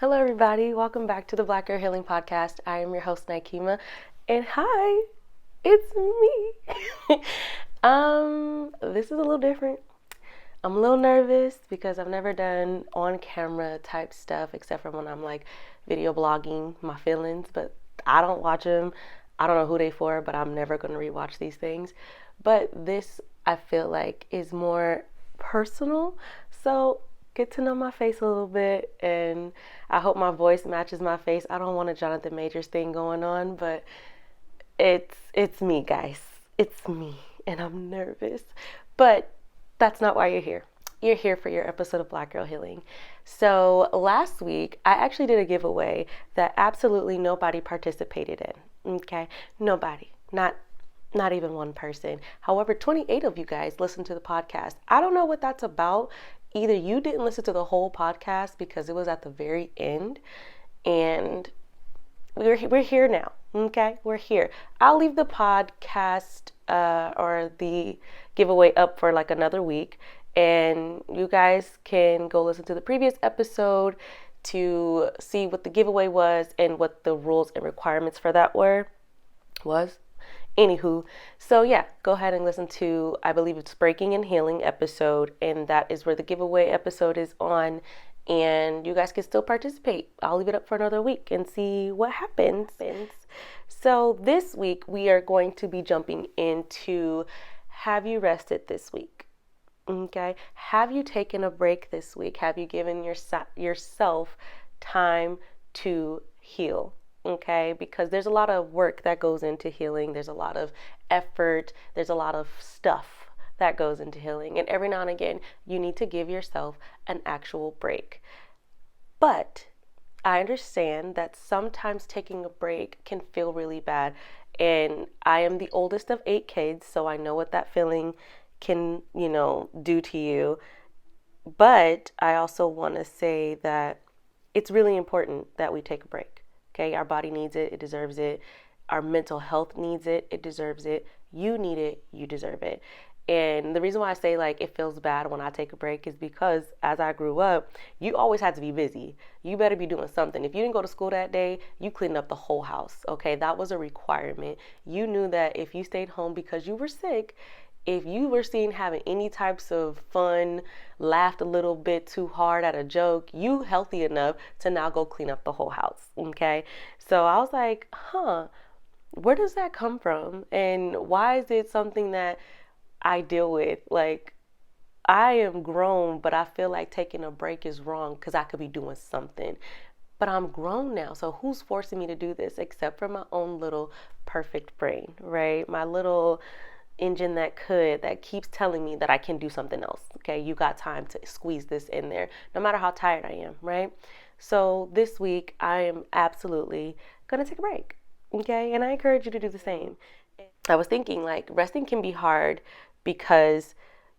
Hello, everybody. Welcome back to the Black Girl Healing Podcast. I am your host, Nikema, and hi, it's me. This is a little different. I'm a little nervous because I've never done on-camera type stuff except for when I'm like video blogging my feelings, but I don't watch them. I don't know who they for, but I'm never going to rewatch these things. But this, I feel like, is more personal. So get to know my face a little bit, and I hope my voice matches my face. I don't want a Jonathan Majors thing going on, but it's me, guys. It's me, and I'm nervous. But that's not why you're here. You're here for your episode of Black Girl Healing. So last week, I actually did a giveaway that absolutely nobody participated in. Okay, nobody, not even one person. However, 28 of you guys listened to the podcast. I don't know what that's about. Either you didn't listen to the whole podcast because it was at the very end, and we're here now. Okay, we're here. I'll leave the podcast or the giveaway up for like another week, and you guys can go listen to the previous episode to see what the giveaway was and what the rules and requirements for that was. Anywho, so yeah, go ahead and listen to, I believe it's Breaking and Healing episode, and that is where the giveaway episode is on, and you guys can still participate. I'll leave it up for another week and see what happens. So this week we are going to be jumping into, have you rested this week? Okay, have you taken a break this week? Have you given yourself time to heal? Okay, because there's a lot of work that goes into healing. There's a lot of effort. There's a lot of stuff that goes into healing. And every now and again, you need to give yourself an actual break. But I understand that sometimes taking a break can feel really bad. And I am the oldest of 8 kids, so I know what that feeling can, do to you. But I also want to say that it's really important that we take a break. Okay, our body needs it, it deserves it. Our mental health needs it, it deserves it. You need it, you deserve it. And the reason why I say like it feels bad when I take a break is because as I grew up, you always had to be busy. You better be doing something. If you didn't go to school that day, you cleaned up the whole house. Okay, that was a requirement. You knew that if you stayed home because you were sick, if you were seen having any types of fun, laughed a little bit too hard at a joke, you healthy enough to now go clean up the whole house, okay? So I was like, where does that come from? And why is it something that I deal with? Like, I am grown, but I feel like taking a break is wrong because I could be doing something. But I'm grown now, so who's forcing me to do this except for my own little perfect brain, right? My little engine that keeps telling me that I can do something else. Okay, you got time to squeeze this in there, no matter how tired I am, right? So this week I am absolutely gonna take a break. Okay, and I encourage you to do the same. I was thinking like resting can be hard because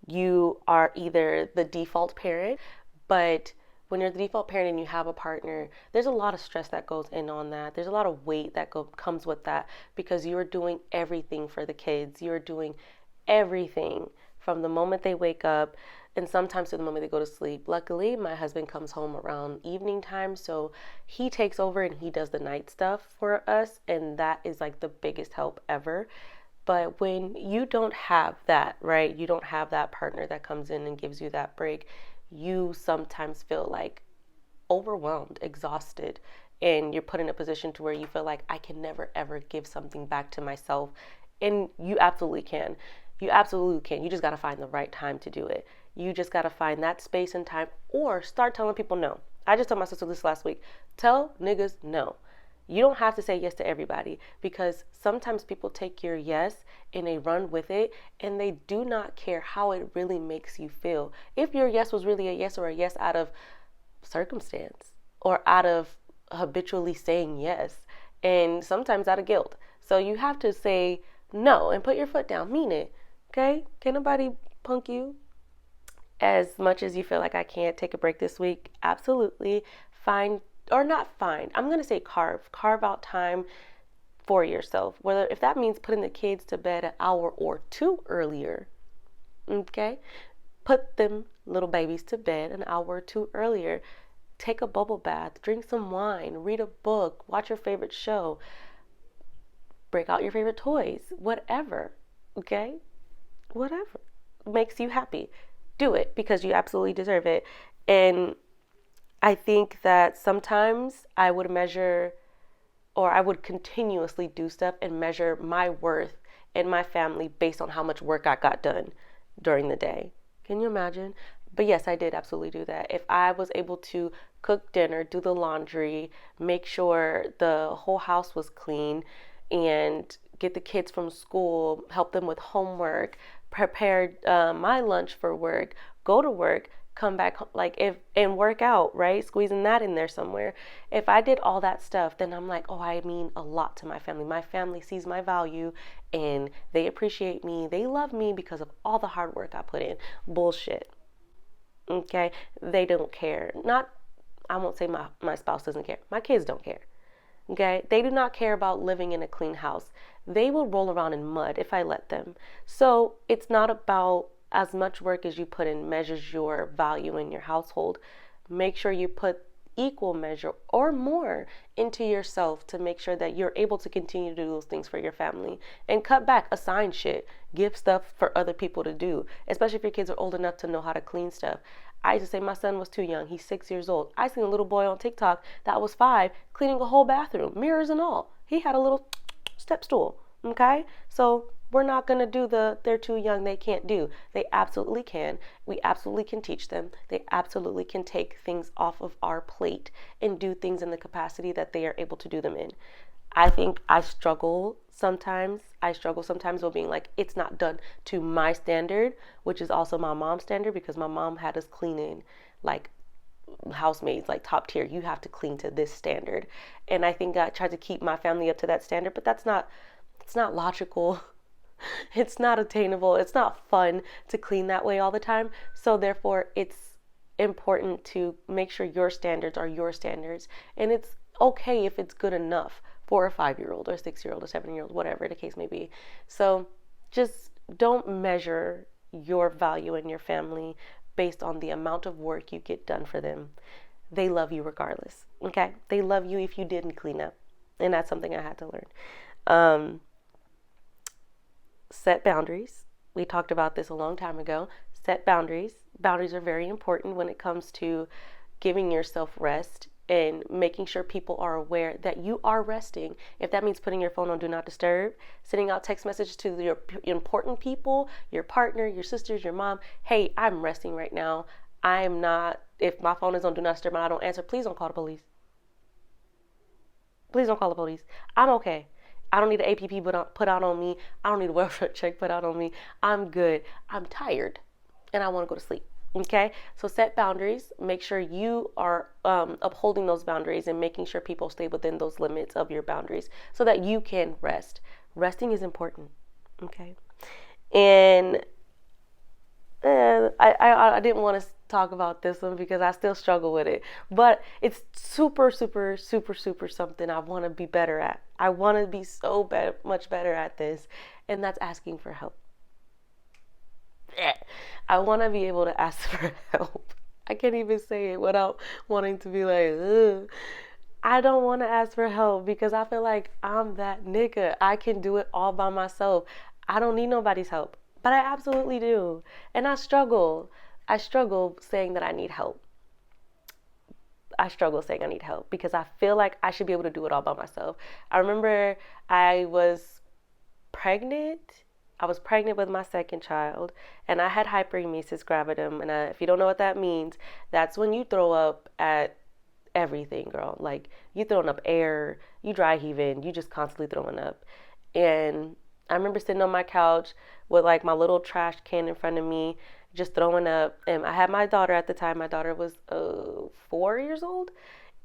you are either the default parent, but when you're the default parent and you have a partner, there's a lot of stress that goes in on that. There's a lot of weight that comes with that because you're doing everything for the kids. You're doing everything from the moment they wake up and sometimes to the moment they go to sleep. Luckily, my husband comes home around evening time, so he takes over and he does the night stuff for us, and that is like the biggest help ever. But when you don't have that, right? You don't have that partner that comes in and gives you that break. You sometimes feel like overwhelmed, exhausted, and you're put in a position to where you feel like I can never ever give something back to myself. And you absolutely can. You absolutely can. You just got to find the right time to do it. You just got to find that space and time or start telling people no. I just told my sister this last week. Tell niggas no. You don't have to say yes to everybody because sometimes people take your yes and they run with it and they do not care how it really makes you feel. If your yes was really a yes or a yes out of circumstance or out of habitually saying yes and sometimes out of guilt. So you have to say no and put your foot down. Mean it. Okay? Can't nobody punk you. As much as you feel like I can't take a break this week, absolutely find or not find. I'm going to say carve out time for yourself. Whether if that means putting the kids to bed an hour or two earlier. Okay? Put them little babies to bed an hour or two earlier. take a bubble bath, drink some wine, read a book, watch your favorite show, break out your favorite toys, whatever, okay? Whatever makes you happy. Do it because you absolutely deserve it. And I think that sometimes I would measure or I would continuously do stuff and measure my worth and my family based on how much work I got done during the day. Can you imagine? But yes, I did absolutely do that. If I was able to cook dinner, do the laundry, make sure the whole house was clean, and get the kids from school, help them with homework, prepare my lunch for work, go to work, come back like if and work out, right? Squeezing that in there somewhere. If I did all that stuff, then I'm like, oh, I mean a lot to my family. My family sees my value and they appreciate me. They love me because of all the hard work I put in. Bullshit. Okay? They don't care. Not I won't say my spouse doesn't care. My kids don't care. Okay? They do not care about living in a clean house. They will roll around in mud if I let them. So it's not about as much work as you put in measures your value in your household. Make sure you put equal measure or more into yourself to make sure that you're able to continue to do those things for your family, and cut back, assign shit, give stuff for other people to do, especially if your kids are old enough to know how to clean stuff. I used to say my son was too young. He's 6 years old. I seen a little boy on TikTok that was 5 cleaning a whole bathroom, mirrors and all. He had a little step stool. Okay? So we're not going to do they're too young, they can't do. They absolutely can. We absolutely can teach them. They absolutely can take things off of our plate and do things in the capacity that they are able to do them in. I think I struggle sometimes. With being like, it's not done to my standard, which is also my mom's standard, because my mom had us cleaning like housemaids, like top tier. You have to clean to this standard. And I think I tried to keep my family up to that standard, but it's not logical. It's not attainable. It's not fun to clean that way all the time. So therefore, it's important to make sure your standards are your standards. And it's okay if it's good enough for a 5-year-old or a 6-year-old or 7-year-old, whatever the case may be. So just don't measure your value in your family based on the amount of work you get done for them. They love you regardless. Okay? They love you if you didn't clean up. And that's something I had to learn. Set boundaries. We talked about this a long time ago. Set boundaries. Boundaries are very important when it comes to giving yourself rest and making sure people are aware that you are resting. If that means putting your phone on do not disturb, sending out text messages to your important people, your partner, your sisters, your mom, hey, I'm resting right now. I'm not, if my phone is on do not disturb and I don't answer, please don't call the police. Please don't call the police. I'm okay. I don't need an APP put out on me. I don't need a welfare check put out on me. I'm good. I'm tired and I want to go to sleep. Okay? So set boundaries. Make sure you are upholding those boundaries and making sure people stay within those limits of your boundaries so that you can rest. Resting is important. Okay? And I didn't want to talk about this one because I still struggle with it, but it's super something I want to be better at. I want to be so much better at this, and that's asking for help. I want to be able to ask for help. I can't even say it without wanting to be like, ugh. I don't want to ask for help because I feel like I'm that nigga. I can do it all by myself. I don't need nobody's help. But I absolutely do. And I struggle. I struggle saying that I need help. I struggle saying I need help because I feel like I should be able to do it all by myself. I remember I was pregnant. I was pregnant with my second child, and I had hyperemesis gravidum. And if you don't know what that means, that's when you throw up at everything, girl. Like, you throwing up air, you dry heaving, you just constantly throwing up. And I remember sitting on my couch with like my little trash can in front of me, just throwing up. And I had my daughter at the time. My daughter was 4 years old.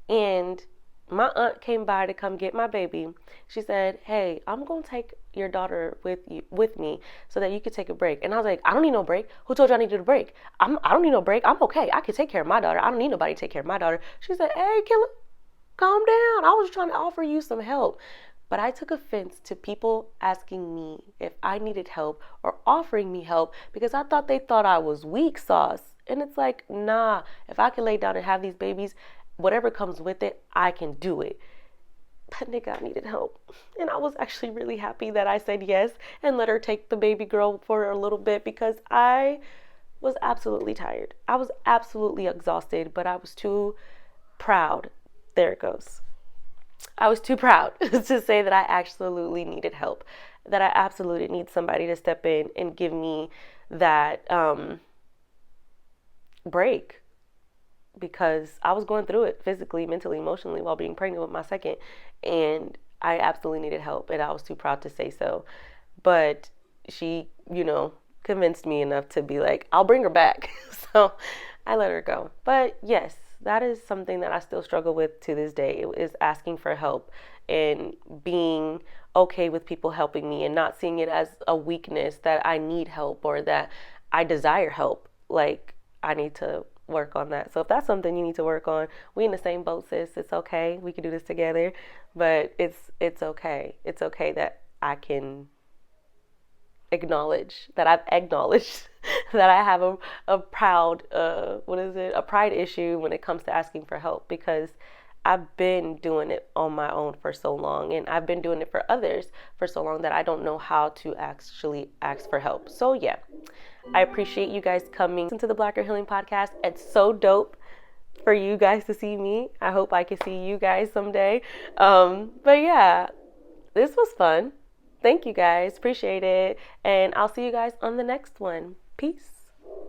And my aunt came by to come get my baby. She said, hey, I'm going to take your daughter with me so that you could take a break. And I was like, I don't need no break. Who told you I needed a break? I don't need no break. I'm okay. I can take care of my daughter. I don't need nobody to take care of my daughter. She said, hey, killer, calm down. I was trying to offer you some help. But I took offense to people asking me if I needed help or offering me help because I thought they thought I was weak sauce. And it's like, nah, if I can lay down and have these babies, whatever comes with it, I can do it. But nigga, I needed help. And I was actually really happy that I said yes and let her take the baby girl for a little bit, because I was absolutely tired. I was absolutely exhausted, but I was too proud. There it goes. I was too proud to say that I absolutely needed help, that I absolutely need somebody to step in and give me that break, because I was going through it physically, mentally, emotionally while being pregnant with my second, and I absolutely needed help, and I was too proud to say so. But she, convinced me enough to be like, I'll bring her back. So I let her go. But yes, that is something that I still struggle with to this day, is asking for help and being okay with people helping me and not seeing it as a weakness that I need help or that I desire help. Like, I need to work on that. So if that's something you need to work on, we in the same boat, sis. It's okay. We can do this together. But it's okay. It's okay that I can acknowledge that I've acknowledged that I have a proud a pride issue when it comes to asking for help, because I've been doing it on my own for so long, and I've been doing it for others for so long that I don't know how to actually ask for help. So yeah, I appreciate you guys coming into the Black Girl Healing Podcast. It's so dope for you guys to see me. I hope I can see you guys someday. But yeah, this was fun. Thank you guys. Appreciate it. And I'll see you guys on the next one. Peace.